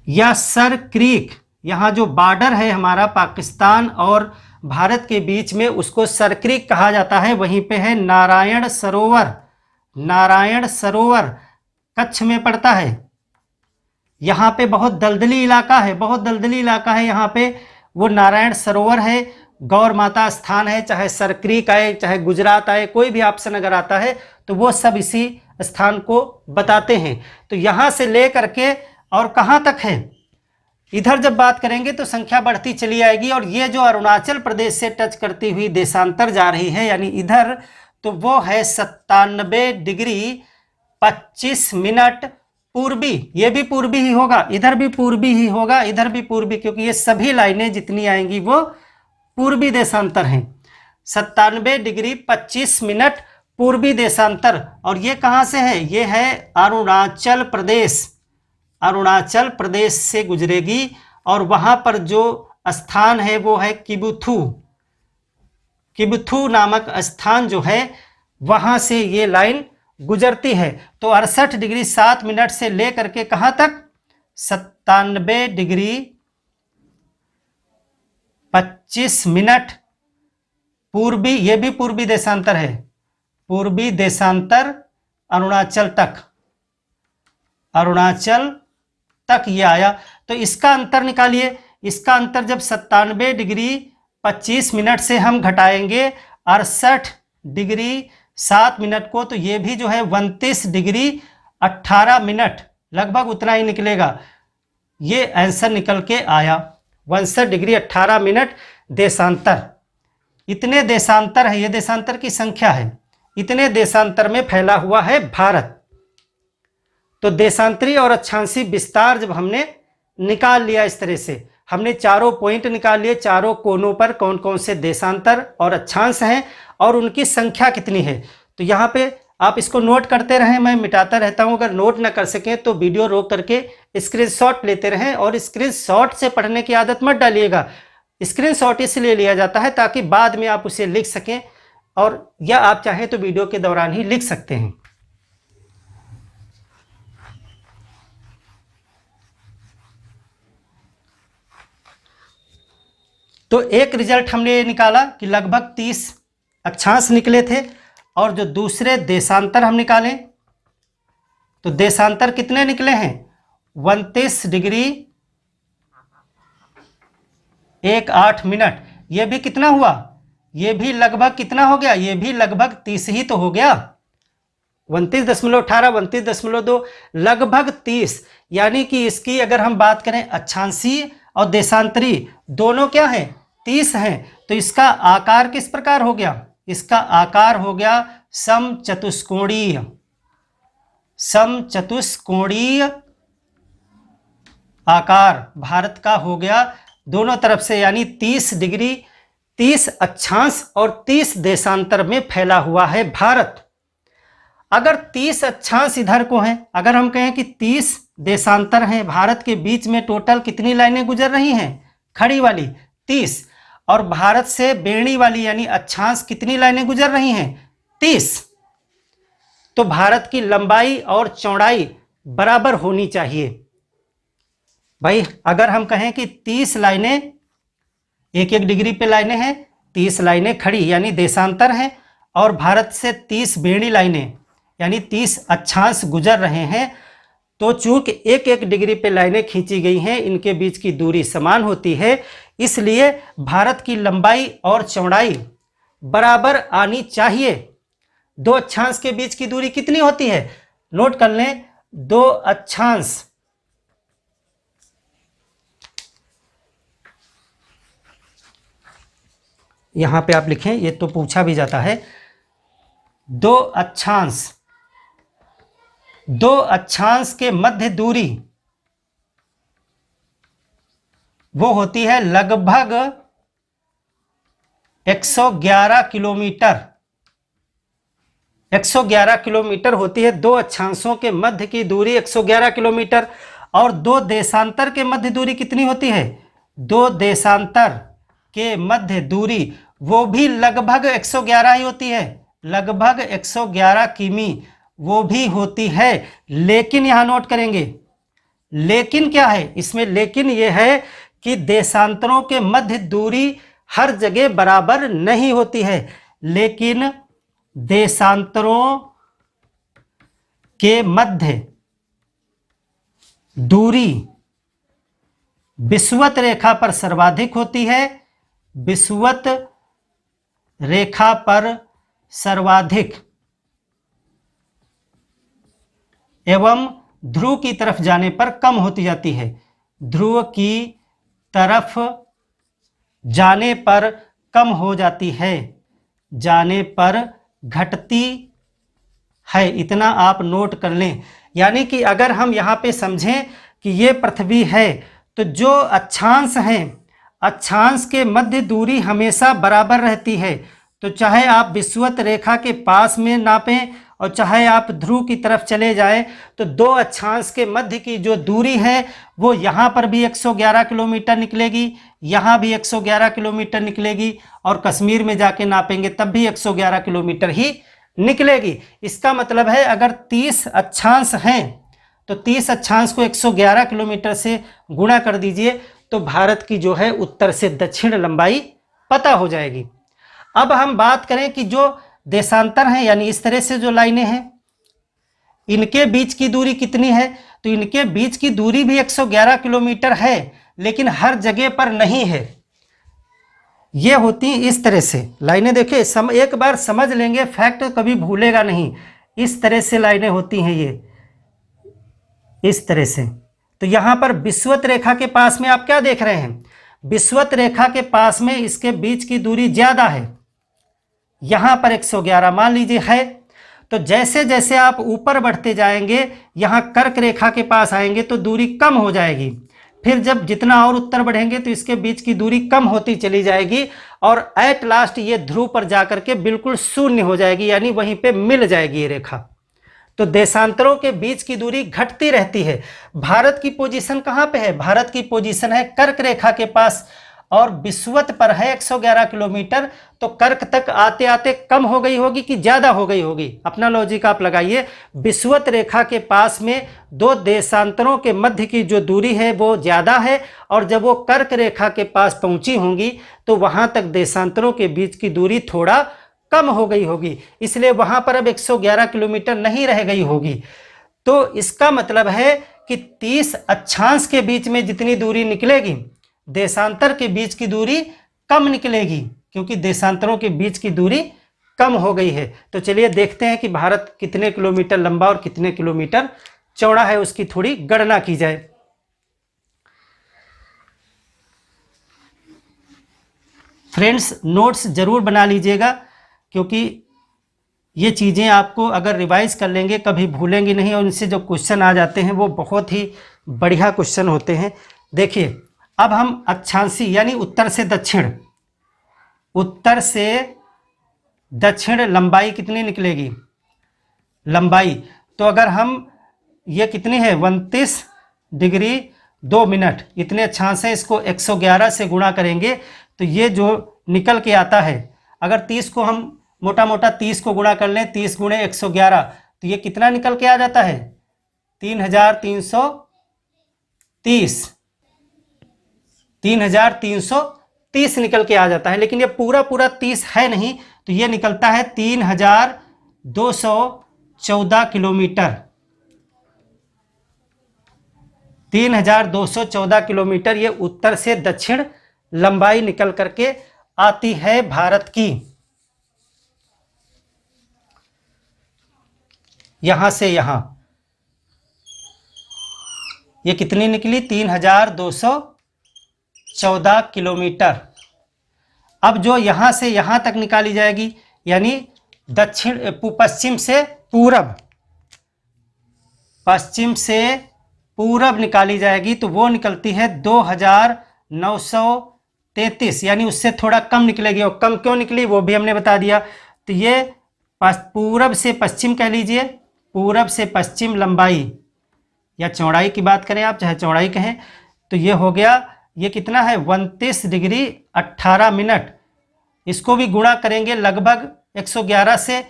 या सर क्रीक। यहाँ जो बॉर्डर है हमारा पाकिस्तान और भारत के बीच में, उसको सर क्रीक कहा जाता है। वहीं पे है नारायण सरोवर। नारायण सरोवर कच्छ में पड़ता है। यहाँ पे बहुत दलदली इलाका है, बहुत दलदली इलाका है यहाँ पे। वो नारायण सरोवर है, गौर माता स्थान है। चाहे सर क्रीक आए, चाहे गुजरात आए, कोई भी ऑप्शन अगर आता है तो वो सब इसी स्थान को बताते हैं। तो यहाँ से ले करके और कहाँ तक है, इधर जब बात करेंगे तो संख्या बढ़ती चली आएगी। और ये जो अरुणाचल प्रदेश से टच करती हुई देशांतर जा रही है यानी इधर, तो वो है 97 डिग्री 25 मिनट पूर्वी। ये भी पूर्वी ही होगा, इधर भी पूर्वी ही होगा, इधर भी पूर्वी, क्योंकि ये सभी लाइनें जितनी आएंगी वो पूर्वी देशांतर हैं। 97 डिग्री 25 मिनट पूर्वी देशांतर। और ये कहाँ से है? ये है अरुणाचल प्रदेश। अरुणाचल प्रदेश से गुजरेगी और वहाँ पर जो स्थान है वो है किबुथु। किबुथु नामक स्थान जो है वहाँ से ये लाइन गुजरती है। तो 68 डिग्री 7 मिनट से लेकर के कहाँ तक? 97 डिग्री 25 मिनट पूर्वी। ये भी पूर्वी देशांतर है, पूर्वी देशांतर अरुणाचल तक, अरुणाचल तक ये आया। तो इसका अंतर निकालिए। इसका अंतर जब 97 डिग्री 25 मिनट से हम घटाएंगे 68 डिग्री 7 मिनट को, तो ये भी जो है 29 डिग्री 18 मिनट लगभग उतना ही निकलेगा। ये आंसर निकल के आया 62 डिग्री 18 मिनट देशांतर। इतने देशांतर है, ये देशांतर की संख्या है, इतने देशांतर में फैला हुआ है भारत। तो देशांतरी और अक्षांशी विस्तार जब हमने निकाल लिया, इस तरह से हमने चारों पॉइंट निकाल लिए, चारों कोनों पर कौन कौन से देशांतर और अक्षांश हैं और उनकी संख्या कितनी है। तो यहाँ पे आप इसको नोट करते रहें, मैं मिटाता रहता हूँ। अगर नोट ना कर सकें तो वीडियो रोक करके स्क्रीनशॉट लेते रहें। और स्क्रीनशॉट से पढ़ने की आदत मत डालिएगा। स्क्रीनशॉट इसलिए लिया जाता है ताकि बाद में आप उसे लिख सकें, और या आप चाहें तो वीडियो के दौरान ही लिख सकते हैं। तो एक रिजल्ट हमने ये निकाला कि लगभग 30 अक्षांश निकले थे। और जो दूसरे देशांतर हम निकालें तो देशांतर कितने निकले हैं? 29 डिग्री 18 मिनट। ये भी कितना हुआ? ये भी लगभग कितना हो गया? ये भी लगभग 30 ही तो हो गया। 29.18, 29.2, लगभग 30। यानी कि इसकी अगर हम बात करें अक्षांशीय और देशांतरी दोनों क्या हैं? 30 हैं। तो इसका आकार किस प्रकार हो गया? इसका आकार हो गया समचतुष्कोणीय। समचतुष्कोणीय आकार भारत का हो गया दोनों तरफ से, यानी 30 डिग्री 30 अक्षांश और 30 देशांतर में फैला हुआ है भारत। अगर 30 अक्षांश इधर को हैं, अगर हम कहें कि 30 देशांतर हैं, भारत के बीच में टोटल कितनी लाइनें गुजर रही हैं? खड़ी वाली 30, और भारत से बेड़ी वाली यानी अक्षांश कितनी लाइनें गुजर रही हैं? 30। तो भारत की लंबाई और चौड़ाई बराबर होनी चाहिए। भाई अगर हम कहें कि 30 लाइनें, 1-1 डिग्री पे लाइनें हैं, 30 लाइनें खड़ी यानी देशांतर हैं, और भारत से 30 बेड़ी लाइनें यानी 30 अक्षांश गुजर रहे हैं, तो चूंकि 1-1 डिग्री पे लाइनें खींची गई हैं, इनके बीच की दूरी समान होती है, इसलिए भारत की लंबाई और चौड़ाई बराबर आनी चाहिए। दो अक्षांश के बीच की दूरी कितनी होती है? नोट कर लें, 2 अक्षांश यहां पे आप लिखें, ये तो पूछा भी जाता है। 2 अक्षांश, 2 अक्षांश के मध्य दूरी वो होती है लगभग 111 किलोमीटर। 111 किलोमीटर होती है। 2 अक्षांशों के मध्य की दूरी 111 किलोमीटर। और दो देशांतर के मध्य दूरी कितनी होती है? दो देशांतर के मध्य दूरी वो भी लगभग 111 ही होती है, लगभग 111 किमी वो भी होती है। लेकिन यहां नोट करेंगे, लेकिन क्या है इसमें? लेकिन यह है कि देशांतरों के मध्य दूरी हर जगह बराबर नहीं होती है, लेकिन देशांतरों के मध्य दूरी विषुवत रेखा पर सर्वाधिक होती है, विषुवत रेखा पर सर्वाधिक, एवं ध्रुव की तरफ जाने पर कम होती जाती है। ध्रुव की तरफ जाने पर कम हो जाती है, जाने पर घटती है। इतना आप नोट कर लें। यानी कि अगर हम यहाँ पे समझें कि ये पृथ्वी है, तो जो अक्षांश हैं, अक्षांश के मध्य दूरी हमेशा बराबर रहती है। तो चाहे आप विषुवत रेखा के पास में नापें और चाहे आप ध्रुव की तरफ चले जाएं, तो दो अक्षांश के मध्य की जो दूरी है वो यहाँ पर भी 111 किलोमीटर निकलेगी, यहाँ भी 111 किलोमीटर निकलेगी, और कश्मीर में जाके नापेंगे तब भी 111 किलोमीटर ही निकलेगी। इसका मतलब है अगर 30 अक्षांश हैं तो 30 अक्षांश को 111 किलोमीटर से गुणा कर दीजिए, तो भारत की जो है उत्तर से दक्षिण लंबाई पता हो जाएगी। अब हम बात करें कि जो देशांतर हैं, यानी इस तरह से जो लाइनें हैं, इनके बीच की दूरी कितनी है? तो इनके बीच की दूरी भी 111 किलोमीटर है, लेकिन हर जगह पर नहीं है। ये होती इस तरह से लाइनें। देखिए एक बार समझ लेंगे, फैक्ट कभी भूलेगा नहीं। इस तरह से लाइनें होती हैं, ये इस तरह से। तो यहाँ पर विषुवत रेखा के पास में आप क्या देख रहे हैं? विषुवत रेखा के पास में इसके बीच की दूरी ज़्यादा है, यहाँ पर 111 मान लीजिए है। तो जैसे जैसे आप ऊपर बढ़ते जाएंगे, यहाँ कर्क रेखा के पास आएंगे तो दूरी कम हो जाएगी। फिर जब जितना और उत्तर बढ़ेंगे तो इसके बीच की दूरी कम होती चली जाएगी, और एट लास्ट ये ध्रुव पर जाकर के बिल्कुल शून्य हो जाएगी, यानी वहीं पे मिल जाएगी ये रेखा। तो देशांतरों के बीच की दूरी घटती रहती है। भारत की पोजीशन कहाँ पे है? भारत की पोजीशन है कर्क रेखा के पास, और विषुवत पर है 111 किलोमीटर। तो कर्क तक आते आते कम हो गई होगी कि ज़्यादा हो गई होगी? अपना लॉजिक आप लगाइए। विषुवत रेखा के पास में दो देशांतरों के मध्य की जो दूरी है वो ज़्यादा है, और जब वो कर्क रेखा के पास पहुंची होंगी तो वहां तक देशांतरों के बीच की दूरी थोड़ा कम हो गई होगी, इसलिए वहां पर अब 111 किलोमीटर नहीं रह गई होगी। तो इसका मतलब है कि 30 अक्षांश के बीच में जितनी दूरी निकलेगी, देशांतर के बीच की दूरी कम निकलेगी, क्योंकि देशांतरों के बीच की दूरी कम हो गई है। तो चलिए देखते हैं कि भारत कितने किलोमीटर लंबा और कितने किलोमीटर चौड़ा है, उसकी थोड़ी गणना की जाए। फ्रेंड्स, नोट्स जरूर बना लीजिएगा, क्योंकि ये चीज़ें आपको अगर रिवाइज कर लेंगे कभी भूलेंगे नहीं, और इनसे जो क्वेश्चन आ जाते हैं वो बहुत ही बढ़िया क्वेश्चन होते हैं। देखिए अब हम अक्षांशी यानी उत्तर से दक्षिण, उत्तर से दक्षिण लंबाई कितनी निकलेगी? लंबाई तो अगर हम ये कितनी है 29 डिग्री 2 मिनट, इतने अक्षांश हैं, इसको 111 से गुणा करेंगे तो ये जो निकल के आता है, अगर 30 को हम मोटा मोटा 30 को गुणा कर लें, 30 गुणे 111, तो ये कितना निकल के आ जाता है? 3330, 3330 निकल के आ जाता है। लेकिन ये पूरा पूरा 30 है नहीं, तो ये निकलता है 3214 किलोमीटर। 3214 किलोमीटर ये उत्तर से दक्षिण लंबाई निकल करके आती है भारत की। यहां से यहां ये कितनी निकली? 3214 किलोमीटर। अब जो यहां से यहां तक निकाली जाएगी, यानी दक्षिण पश्चिम से पूरब, पश्चिम से पूरब निकाली जाएगी, तो वो निकलती है 2933, यानी उससे थोड़ा कम निकलेगी। और कम क्यों निकली वो भी हमने बता दिया। तो ये पूरब से पश्चिम कह लीजिए, पूरब से पश्चिम लंबाई, या चौड़ाई की बात करें आप, चाहे चौड़ाई कहें, तो ये हो गया, ये कितना है 29 डिग्री 18 मिनट। इसको भी गुणा करेंगे लगभग 111 से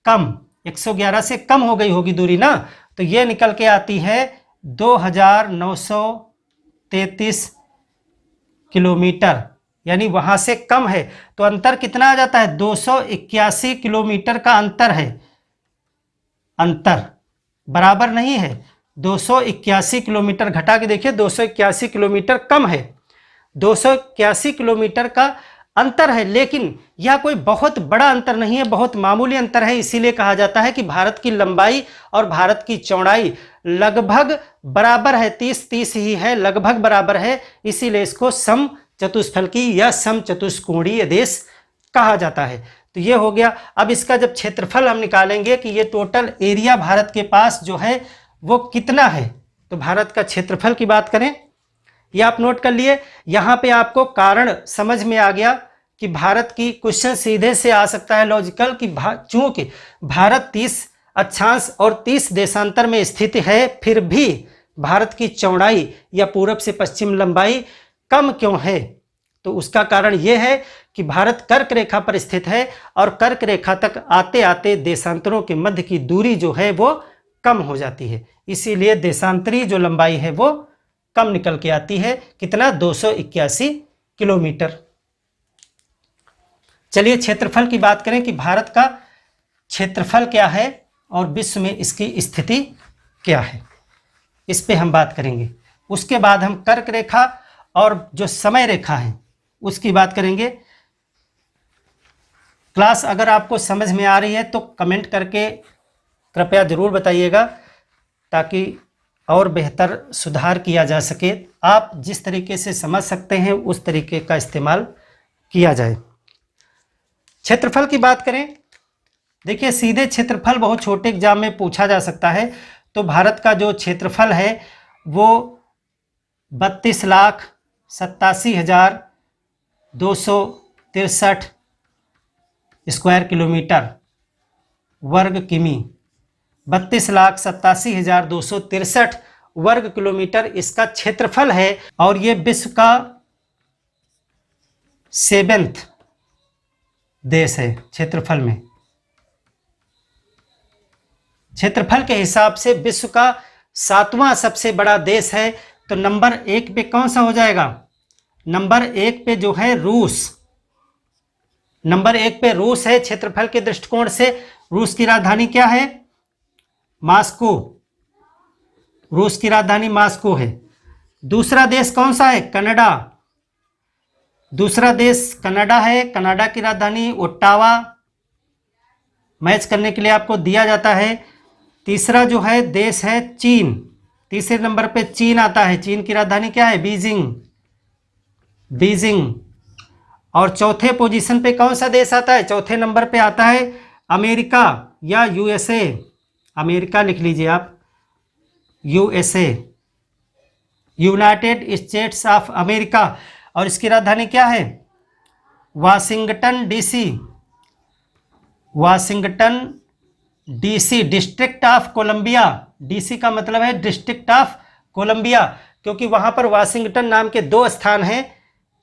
कम, 111 से कम हो गई होगी दूरी ना, तो ये निकल के आती है 2933 किलोमीटर, यानी वहाँ से कम है। तो अंतर कितना आ जाता है, 281 किलोमीटर का अंतर है। अंतर बराबर नहीं है, 281 किलोमीटर, घटा के देखिए 281 किलोमीटर कम है, 281 किलोमीटर का अंतर है। लेकिन यह कोई बहुत बड़ा अंतर नहीं है, बहुत मामूली अंतर है। इसीलिए कहा जाता है कि भारत की लंबाई और भारत की चौड़ाई लगभग बराबर है, 30-30 ही है, लगभग बराबर है। इसीलिए इसको सम चतुष्फलकी या सम चतुष्कोणीय देश कहा जाता है। तो ये हो गया। अब इसका जब क्षेत्रफल हम निकालेंगे कि ये टोटल एरिया भारत के पास जो है वो कितना है, तो भारत का क्षेत्रफल की बात करें, ये आप नोट कर लिए। यहाँ पे आपको कारण समझ में आ गया कि भारत की क्वेश्चन सीधे से आ सकता है लॉजिकल कि चूंकि भारत 30 अक्षांश और 30 देशांतर में स्थित है, फिर भी भारत की चौड़ाई या पूरब से पश्चिम लंबाई कम क्यों है, तो उसका कारण यह है कि भारत कर्क रेखा पर स्थित है और कर्क रेखा तक आते आते देशांतरों के मध्य की दूरी जो है वो कम हो जाती है। इसीलिए देशांतरी जो लंबाई है वो कम निकल के आती है। कितना, 281 किलोमीटर। चलिए क्षेत्रफल की बात करें कि भारत का क्षेत्रफल क्या है और विश्व में इसकी स्थिति क्या है, इस पे हम बात करेंगे। उसके बाद हम कर्क रेखा और जो समय रेखा है उसकी बात करेंगे। क्लास अगर आपको समझ में आ रही है तो कमेंट करके कृपया ज़रूर बताइएगा, ताकि और बेहतर सुधार किया जा सके। आप जिस तरीके से समझ सकते हैं उस तरीके का इस्तेमाल किया जाए। क्षेत्रफल की बात करें, देखिए सीधे क्षेत्रफल बहुत छोटे एग्जाम में पूछा जा सकता है। तो भारत का जो क्षेत्रफल है वो 32,87,263 स्क्वायर किलोमीटर वर्ग किमी, 32,87,263 वर्ग किलोमीटर इसका क्षेत्रफल है। और ये विश्व का 7th देश है क्षेत्रफल में। क्षेत्रफल के हिसाब से विश्व का 7वां सबसे बड़ा देश है। तो नंबर 1 पे कौन सा हो जाएगा, नंबर 1 पे जो है रूस, नंबर 1 पे रूस है क्षेत्रफल के दृष्टिकोण से। रूस की राजधानी क्या है, मॉस्को, रूस की राजधानी मॉस्को है। दूसरा देश कौन सा है, कनाडा, दूसरा देश कनाडा है, कनाडा की राजधानी ओट्टावा, मैच करने के लिए आपको दिया जाता है। तीसरा जो है देश है चीन, तीसरे नंबर पे चीन आता है, चीन की राजधानी क्या है, बीजिंग, बीजिंग। और चौथे पोजीशन पे कौन सा देश आता है, चौथे नंबर पे आता है अमेरिका या यूएसए, अमेरिका लिख लीजिए आप, USA, United States of America. और इसकी राजधानी क्या है, Washington DC, Washington DC, District of Columbia, DC का मतलब है डिस्ट्रिक्ट ऑफ कोलंबिया, क्योंकि वहां पर वाशिंगटन नाम के 2 स्थान हैं,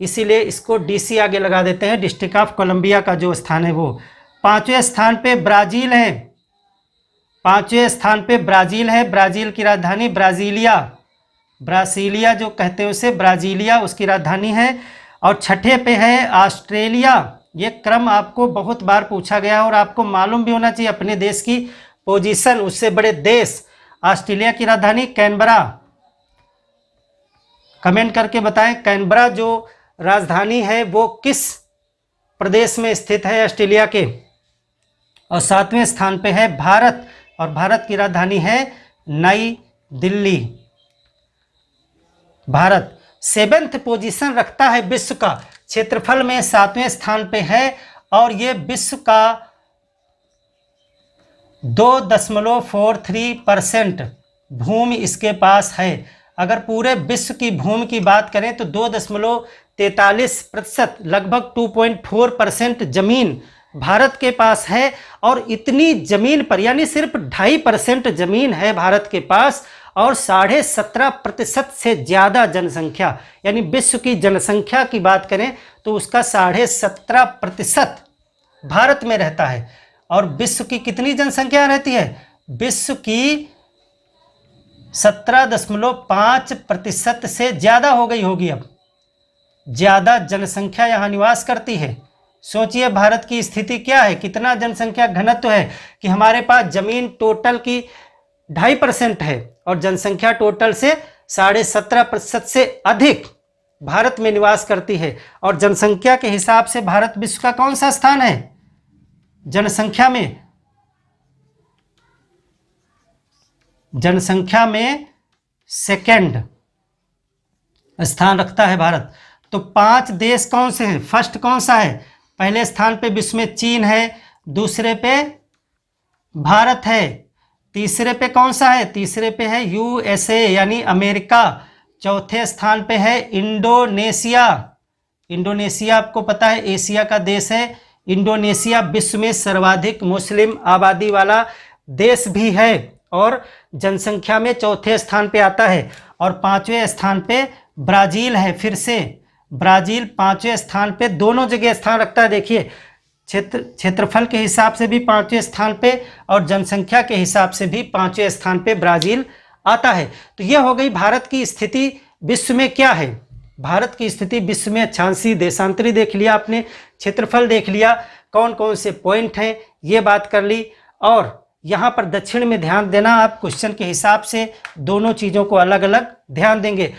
इसीलिए इसको डीसी आगे लगा देते हैं। डिस्ट्रिक्ट ऑफ कोलंबिया का जो स्थान है वो। 5वें स्थान पे ब्राजील है, 5वें स्थान पे ब्राजील है, ब्राजील की राजधानी ब्राजीलिया, ब्रासीलिया जो कहते हैं उसे ब्राजीलिया, उसकी राजधानी है। और 6ठे पे है ऑस्ट्रेलिया। ये क्रम आपको बहुत बार पूछा गया और आपको मालूम भी होना चाहिए अपने देश की पोजीशन, उससे बड़े देश। ऑस्ट्रेलिया की राजधानी कैनबरा, कमेंट करके बताएं कैनबरा जो राजधानी है वो किस प्रदेश में स्थित है ऑस्ट्रेलिया के। और 7वें स्थान पे है भारत, और भारत की राजधानी है नई दिल्ली। भारत 7th पोजीशन रखता है विश्व का, क्षेत्रफल में 7वें स्थान पे है। और ये विश्व का 2.43% भूमि इसके पास है। अगर पूरे विश्व की भूमि की बात करें तो 2.43%, लगभग 2.4% जमीन भारत के पास है। और इतनी जमीन पर, यानी सिर्फ 2.5% जमीन है भारत के पास, और 17.5% से ज़्यादा जनसंख्या, यानी विश्व की जनसंख्या की बात करें तो उसका 17.5% भारत में रहता है। और विश्व की कितनी जनसंख्या रहती है? विश्व की 17.5% से ज़्यादा हो गई होगी। अब ज़्यादा जनसंख्या यहाँ निवास करती है। सोचिए भारत की स्थिति क्या है, कितना जनसंख्या घनत्व है कि हमारे पास ज़मीन टोटल की 2.5% है और जनसंख्या टोटल से 17.5% से अधिक भारत में निवास करती है। और जनसंख्या के हिसाब से भारत विश्व का कौन सा स्थान है? जनसंख्या में सेकंड स्थान रखता है भारत। तो 5 देश कौन से हैं? फर्स्ट कौन सा है? पहले स्थान पे विश्व में चीन है, दूसरे पे भारत है, तीसरे पे कौन सा है? तीसरे पे है USA यानी अमेरिका, चौथे स्थान पे है इंडोनेशिया। इंडोनेशिया आपको पता है एशिया का देश है। इंडोनेशिया विश्व में सर्वाधिक मुस्लिम आबादी वाला देश भी है और जनसंख्या में चौथे स्थान पे आता है। और 5वें स्थान पे ब्राज़ील है। फिर से ब्राज़ील 5वें स्थान पे, दोनों जगह स्थान रखता है। देखिए क्षेत्रफल के हिसाब से भी 5वें स्थान पे और जनसंख्या के हिसाब से भी 5वें स्थान पे ब्राज़ील आता है। तो यह हो गई भारत की स्थिति विश्व में क्या है। भारत की स्थिति विश्व में अक्षांशीय देशांतरी देख लिया आपने, क्षेत्रफल देख लिया, कौन कौन से पॉइंट हैं ये बात कर ली। और यहाँ पर दक्षिण में ध्यान देना, आप क्वेश्चन के हिसाब से दोनों चीज़ों को अलग अलग ध्यान देंगे।